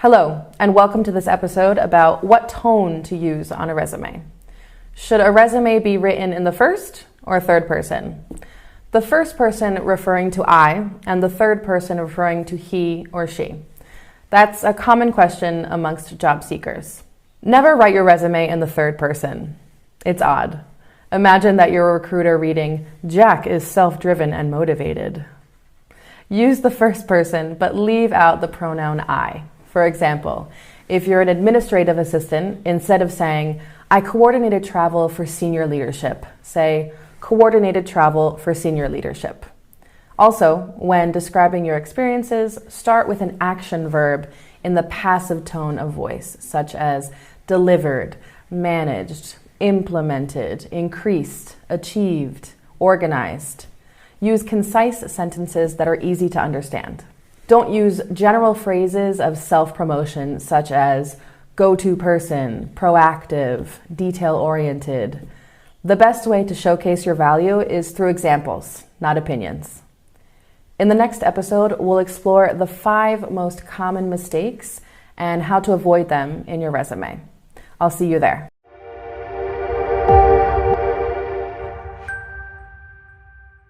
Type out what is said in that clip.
Hello, and welcome to this episode about what tone to use on a resume. Should a resume be written in the first or third person? The first person referring to I, and the third person referring to he or she. That's a common question amongst job seekers. Never write your resume in the third person. It's odd. Imagine that you're a recruiter reading, "Jack is self-driven and motivated." Use the first person, but leave out the pronoun I. For example, if you're an administrative assistant, instead of saying, "I coordinated travel for senior leadership," say, "coordinated travel for senior leadership." Also, when describing your experiences, start with an action verb in the passive tone of voice, such as delivered, managed, implemented, increased, achieved, organized. Use concise sentences that are easy to understand. Don't use general phrases of self-promotion such as go-to person, proactive, detail-oriented. The best way to showcase your value is through examples, not opinions. In the next episode, we'll explore the 5 most common mistakes and how to avoid them in your resume. I'll see you there.